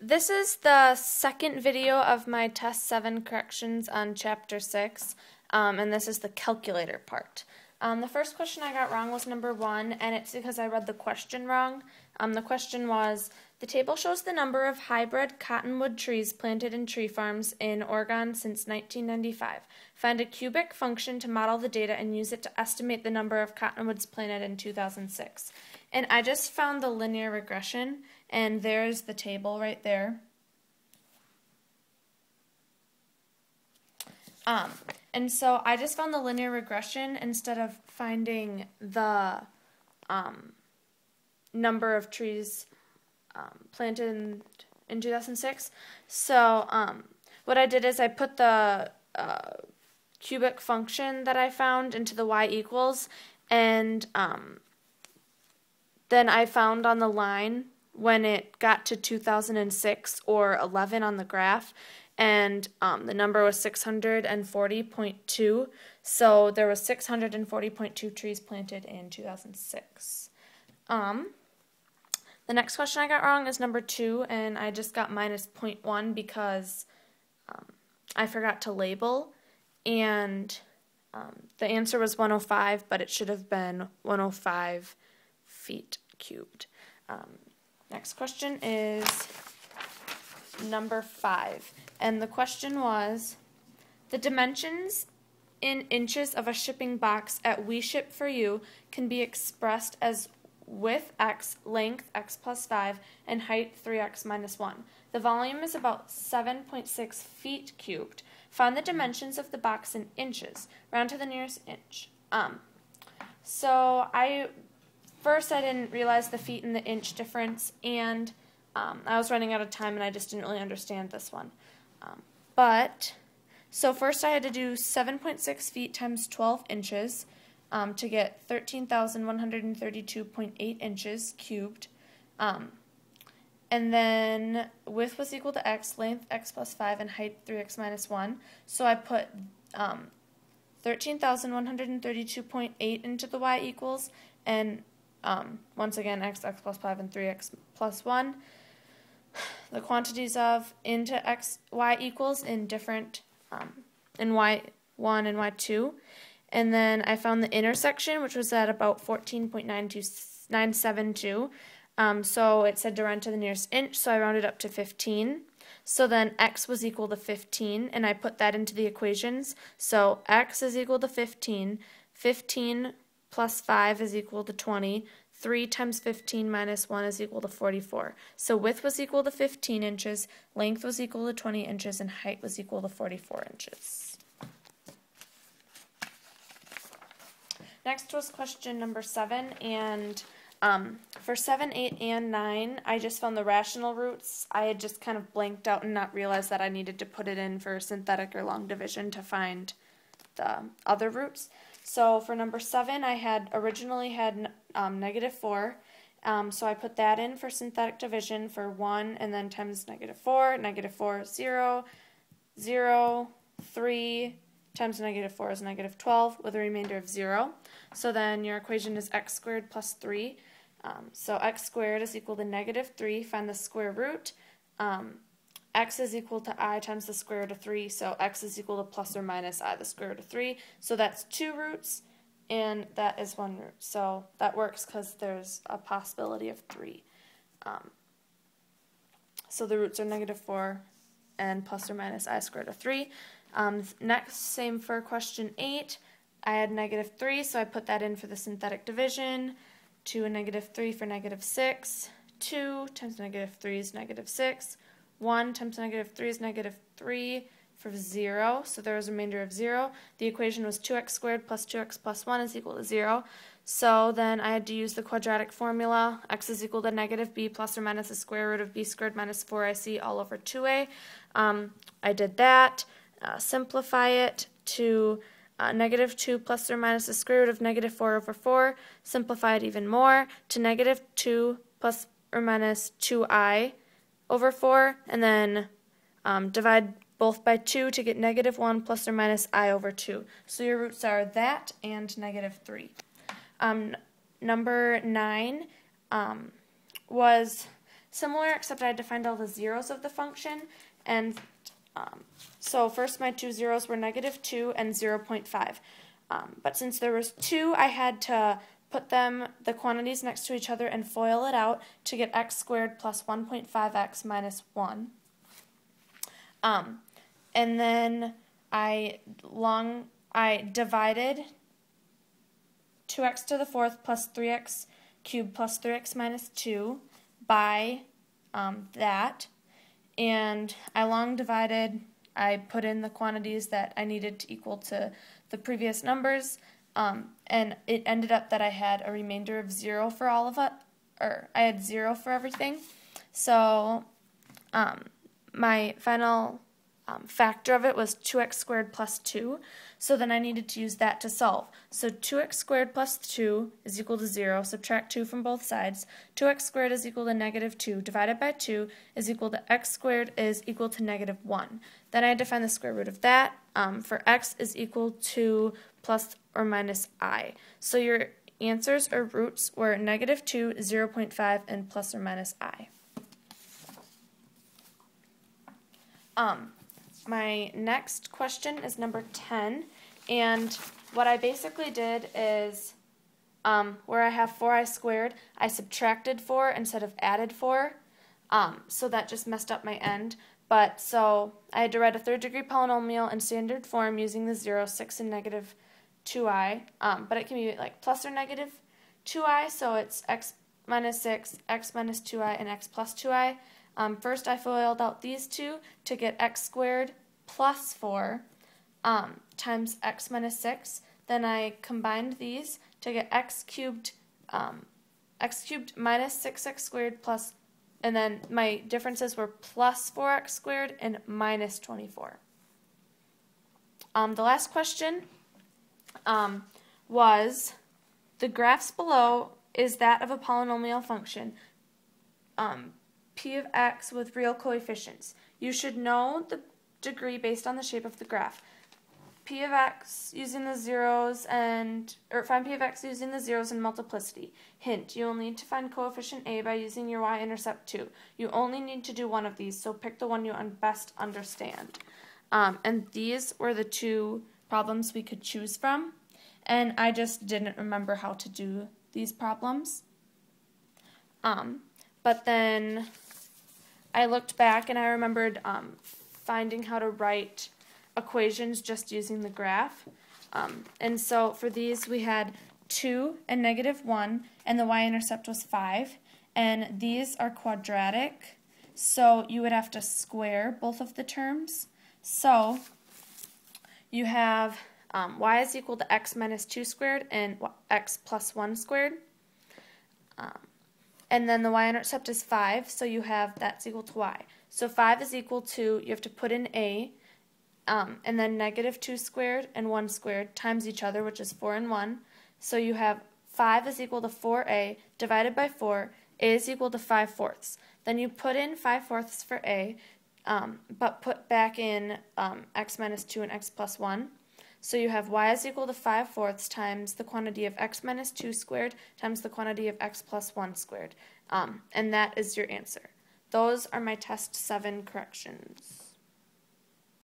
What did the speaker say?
This is the second video of my test 7 corrections on chapter 6, and this is the calculator part. The first question I got wrong was number 1, and it's because I read the question wrong. The question was, the table shows the number of hybrid cottonwood trees planted in tree farms in Oregon since 1995. Find a cubic function to model the data and use it to estimate the number of cottonwoods planted in 2006. And I just found the linear regression, and there's the table right there. And so I just found the linear regression instead of finding the number of trees planted in 2006. So what I did is I put the cubic function that I found into the y equals, and then I found on the line when it got to 2006 or 11 on the graph, and the number was 640.2, so there was 640.2 trees planted in 2006. The next question I got wrong is number 2, and I just got minus 0.1 because I forgot to label, and the answer was 105, but it should have been 105 feet cubed. Next question is number 5, and the question was, the dimensions in inches of a shipping box at We Ship For You can be expressed as width x, length x plus 5, and height 3x minus 1. The volume is about 7.6 feet cubed. Find the dimensions of the box in inches. Round to the nearest inch. So First, I didn't realize the feet and the inch difference, and I was running out of time, and I just didn't really understand this one. So first I had to do 7.6 feet times 12 inches to get 13,132.8 inches cubed. And then width was equal to x, length x plus 5, and height 3x minus 1. So I put 13,132.8 into the y equals, and once again, x plus 5, and 3x plus 1. The quantities of into y equals in different, in y1 and y2. And then I found the intersection, which was at about 14.972. So it said to round to the nearest inch, so I rounded up to 15. So then x was equal to 15, and I put that into the equations. So x is equal to 15. 15 plus 5 is equal to 20. 3 times 15 minus 1 is equal to 44. So width was equal to 15 inches, length was equal to 20 inches, and height was equal to 44 inches. Next was question number 7, and for 7, 8, and 9, I just found the rational roots. I had just kind of blanked out and not realized that I needed to put it in for synthetic or long division to find the other roots. So for number 7, I had originally had negative 4, so I put that in for synthetic division for 1, and then times negative 4, 0, 0, 3, times negative 4 is negative 12, with a remainder of 0. So then your equation is x squared plus 3. So x squared is equal to negative 3. Find the square root. X is equal to I times the square root of 3, so x is equal to plus or minus I the square root of 3. So that's 2 roots, and that is 1 root. So that works because there's a possibility of 3. So the roots are negative 4 and plus or minus I squared of 3. Next, same for question 8. I had negative 3, so I put that in for the synthetic division. 2 and negative 3 for negative 6. 2 times negative 3 is negative 6. 1 times negative 3 is negative 3 for 0, so there was a remainder of 0. The equation was 2x squared plus 2x plus 1 is equal to 0. So then I had to use the quadratic formula. X is equal to negative b plus or minus the square root of b squared minus 4ac all over 2a. I did that. Simplify it to negative 2 plus or minus the square root of negative 4 over 4. Simplify it even more to negative 2 plus or minus 2i over 4, and then divide both by 2 to get negative 1 plus or minus I over 2. So your roots are that and negative 3. Number 9 was similar, except I had to find all the zeros of the function. And so first my two zeros were -2 and 0.5. But since there was 2, I had to put the quantities next to each other and FOIL it out to get x squared plus 1.5x minus 1. And then I divided 2x to the 4th plus 3x cubed plus 3x minus 2 by that. And I long divided, I put in the quantities that I needed to equal to the previous numbers, and it ended up that I had a remainder of 0 for all of it, or I had 0 for everything. So my final factor of it was 2x squared plus 2, so then I needed to use that to solve. So 2x squared plus 2 is equal to 0, subtract 2 from both sides. 2x squared is equal to -2, divided by 2 is equal to x squared is equal to -1. Then I had to find the square root of that. For x is equal to plus or minus I. So your answers or roots were -2, 0.5, and plus or minus I. My next question is number 10, and what I basically did is, where I have 4i squared, I subtracted 4 instead of added 4, so that just messed up my end. But so I had to write a third-degree polynomial in standard form using the 0, 6, and -2i, but it can be like plus or -2i, so it's x minus 6, x minus 2i, and x plus 2i. First, I FOILed out these two to get x squared plus 4 times x minus 6. Then I combined these to get x cubed minus 6x squared plus, and then my differences were plus 4x squared and minus 24. The last question was, the graphs below is that of a polynomial function, p of x with real coefficients. You should know the degree based on the shape of the graph. P of x using the zeros or find p of x using the zeros and multiplicity. Hint, you will need to find coefficient a by using your y-intercept 2. You only need to do one of these, so pick the one you best understand. And these were the two problems we could choose from, and I just didn't remember how to do these problems. But then I looked back and I remembered finding how to write equations just using the graph. And so for these we had 2 and -1, and the y-intercept was 5. And these are quadratic, so you would have to square both of the terms. So you have y is equal to x minus 2 squared and x plus 1 squared. And then the y-intercept is 5, so you have that's equal to y. So 5 is equal to, you have to put in a, and then -2 squared and 1 squared times each other, which is 4 and 1. So you have 5 is equal to 4a divided by 4, a is equal to 5/4. Then you put in 5/4 for a, but put back in x minus 2 and x plus 1. So you have y is equal to 5/4 times the quantity of x minus 2 squared times the quantity of x plus 1 squared. And that is your answer. Those are my test 7 corrections.